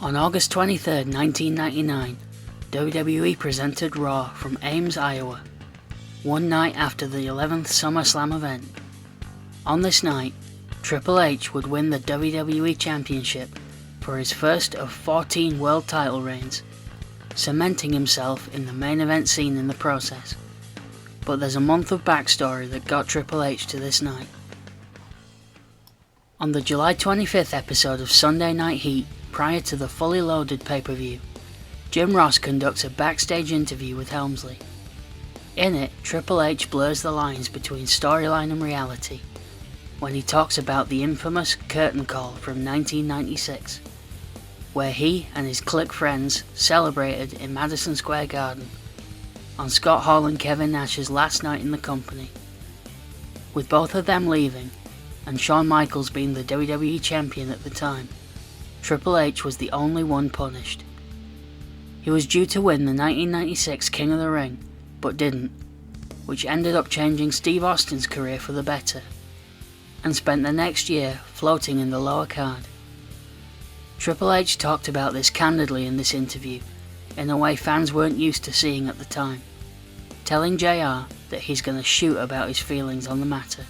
On August 23, 1999, WWE presented Raw from Ames, Iowa, one night after the 11th SummerSlam event. On this night, Triple H would win the WWE Championship for his first of 14 world title reigns, cementing himself in the main event scene in the process. But there's a month of backstory that got Triple H to this night. On the July 25th episode of Sunday Night Heat, prior to the fully loaded pay-per-view, Jim Ross conducts a backstage interview with Helmsley. In it, Triple H blurs the lines between storyline and reality when he talks about the infamous curtain call from 1996, where he and his clique friends celebrated in Madison Square Garden on Scott Hall and Kevin Nash's last night in the company. With both of them leaving, and Shawn Michaels being the WWE Champion at the time, Triple H was the only one punished. He was due to win the 1996 King of the Ring, but didn't, which ended up changing Steve Austin's career for the better, and spent the next year floating in the lower card. Triple H talked about this candidly in this interview, in a way fans weren't used to seeing at the time, telling JR that he's going to shoot about his feelings on the matter.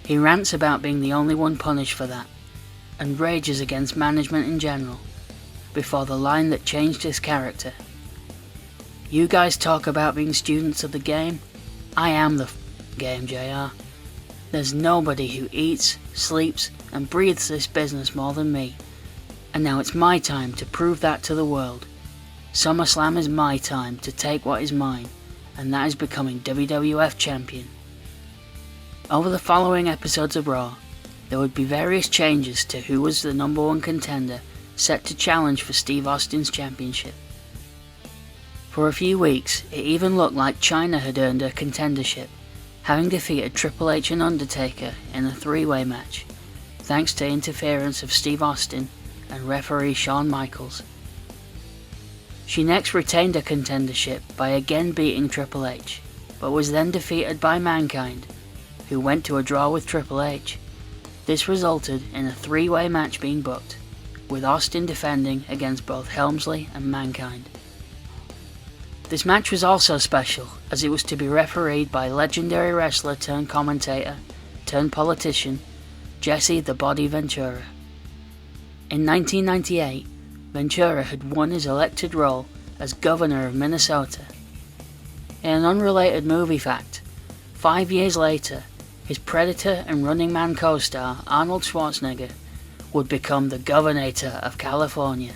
He rants about being the only one punished for that, and rages against management in general, before the line that changed his character. "You guys talk about being students of the game. I am the game, JR. There's nobody who eats, sleeps, and breathes this business more than me. And now it's my time to prove that to the world. SummerSlam is my time to take what is mine, and that is becoming WWF Champion." Over the following episodes of Raw, there would be various changes to who was the number one contender set to challenge for Steve Austin's championship. For a few weeks, it even looked like Chyna had earned her contendership, having defeated Triple H and Undertaker in a three-way match, thanks to interference of Steve Austin and referee Shawn Michaels. She next retained her contendership by again beating Triple H, but was then defeated by Mankind, who went to a draw with Triple H. This resulted in a three-way match being booked, with Austin defending against both Helmsley and Mankind. This match was also special, as it was to be refereed by legendary wrestler turned commentator turned politician Jesse "The Body" Ventura. In 1998, Ventura had won his elected role as governor of Minnesota. In an unrelated movie fact, 5 years later, his Predator and Running Man co-star Arnold Schwarzenegger would become the Governator of California.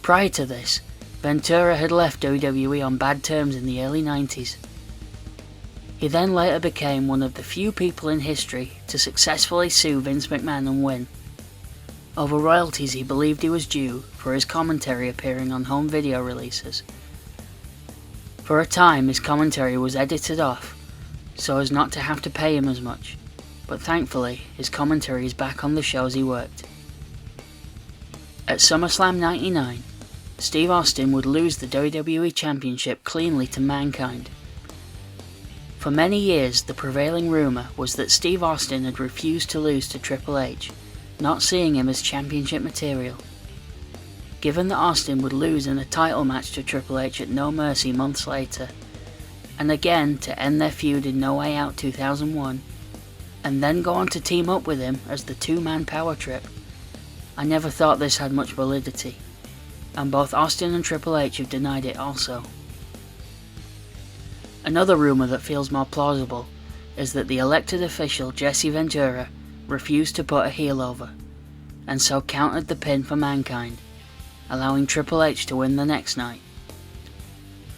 Prior to this, Ventura had left WWE on bad terms in the early 90s. He then later became one of the few people in history to successfully sue Vince McMahon and win, over royalties he believed he was due for his commentary appearing on home video releases. For a time, his commentary was edited off, so as not to have to pay him as much, but thankfully his commentary is back on the shows he worked. At SummerSlam 99, Steve Austin would lose the WWE Championship cleanly to Mankind. For many years, the prevailing rumour was that Steve Austin had refused to lose to Triple H, not seeing him as championship material. Given that Austin would lose in a title match to Triple H at No Mercy months later, and again to end their feud in No Way Out 2001, and then go on to team up with him as the two-man power trip, I never thought this had much validity, and both Austin and Triple H have denied it also. Another rumour that feels more plausible is that the elected official Jesse Ventura refused to put a heel over, and so countered the pin for Mankind, allowing Triple H to win the next night.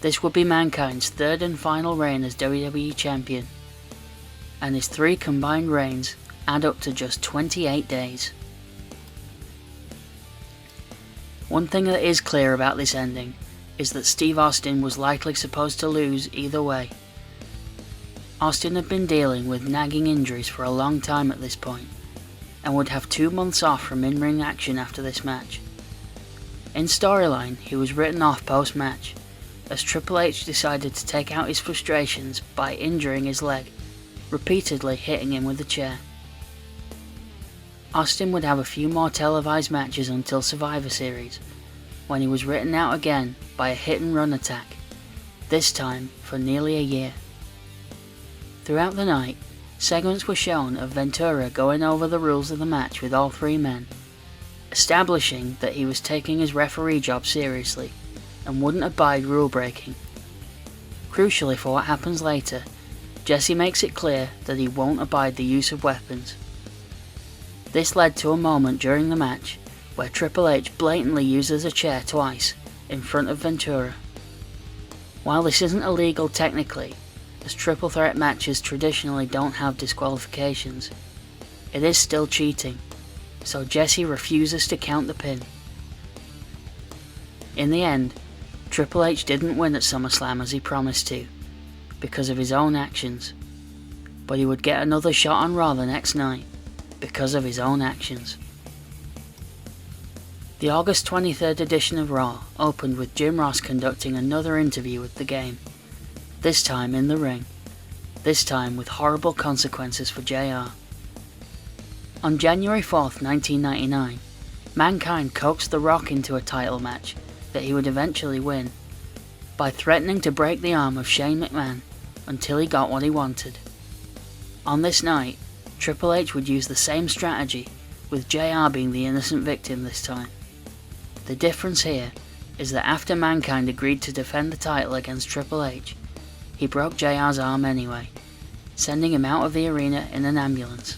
This would be Mankind's third and final reign as WWE Champion, and his 3 combined reigns add up to just 28 days. One thing that is clear about this ending is that Steve Austin was likely supposed to lose either way. Austin had been dealing with nagging injuries for a long time at this point, and would have 2 months off from in-ring action after this match. In storyline, he was written off post-match, as Triple H decided to take out his frustrations by injuring his leg, repeatedly hitting him with the chair. Austin would have a few more televised matches until Survivor Series, when he was written out again by a hit-and-run attack, this time for nearly a year. Throughout the night, segments were shown of Ventura going over the rules of the match with all three men, establishing that he was taking his referee job seriously and wouldn't abide rule breaking. Crucially for what happens later, Jesse makes it clear that he won't abide the use of weapons. This led to a moment during the match where Triple H blatantly uses a chair twice in front of Ventura. While this isn't illegal technically, as triple threat matches traditionally don't have disqualifications, it is still cheating, so Jesse refuses to count the pin. In the end, Triple H didn't win at SummerSlam as he promised to, because of his own actions, but he would get another shot on Raw the next night, because of his own actions. The August 23rd edition of Raw opened with Jim Ross conducting another interview with the Game, this time in the ring, this time with horrible consequences for JR. On January 4th, 1999, Mankind coaxed The Rock into a title match that he would eventually win, by threatening to break the arm of Shane McMahon until he got what he wanted. On this night, Triple H would use the same strategy, with JR being the innocent victim this time. The difference here is that after Mankind agreed to defend the title against Triple H, he broke JR's arm anyway, sending him out of the arena in an ambulance.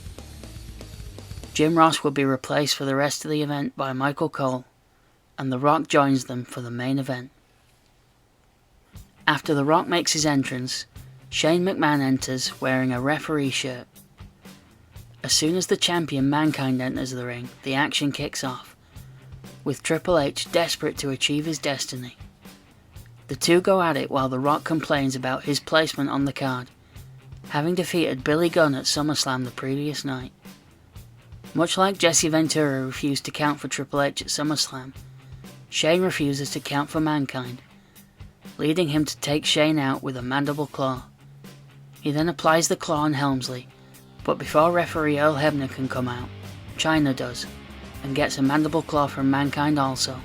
Jim Ross would be replaced for the rest of the event by Michael Cole, and The Rock joins them for the main event. After The Rock makes his entrance, Shane McMahon enters wearing a referee shirt. As soon as the champion Mankind enters the ring, the action kicks off, with Triple H desperate to achieve his destiny. The two go at it while The Rock complains about his placement on the card, having defeated Billy Gunn at SummerSlam the previous night. Much like Jesse Ventura refused to count for Triple H at SummerSlam, Shane refuses to count for Mankind, leading him to take Shane out with a mandible claw. He then applies the claw on Helmsley, but before referee Earl Hebner can come out, Chyna does, and gets a mandible claw from Mankind also.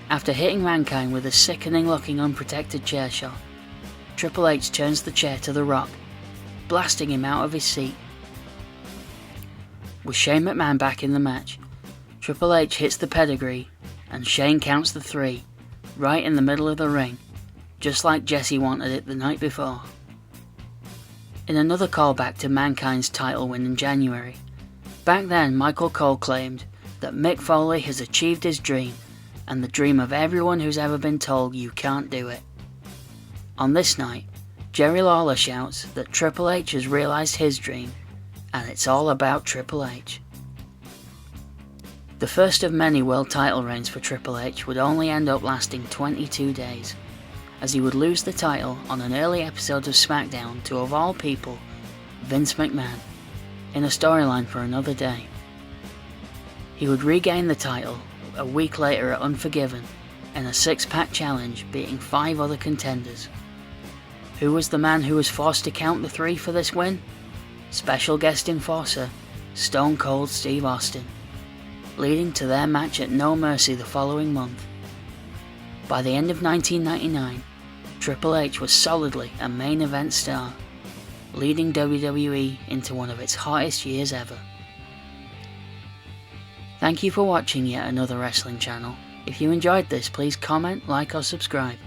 After hitting Mankind with a sickening looking unprotected chair shot, Triple H turns the chair to The Rock, blasting him out of his seat. With Shane McMahon back in the match, Triple H hits the pedigree, and Shane counts the 3, right in the middle of the ring, just like Jesse wanted it the night before. In another callback to Mankind's title win in January, back then Michael Cole claimed that Mick Foley has achieved his dream, and the dream of everyone who's ever been told you can't do it. On this night, Jerry Lawler shouts that Triple H has realised his dream, and it's all about Triple H. The first of many world title reigns for Triple H would only end up lasting 22 days, as he would lose the title on an early episode of SmackDown to, of all people, Vince McMahon, in a storyline for another day. He would regain the title a week later at Unforgiven, in a 6-pack challenge beating 5 other contenders. Who was the man who was forced to count the 3 for this win? Special guest enforcer, Stone Cold Steve Austin, leading to their match at No Mercy the following month. By the end of 1999, Triple H was solidly a main event star, leading WWE into one of its hottest years ever. Thank you for watching yet another wrestling channel. If you enjoyed this, please comment, like or subscribe.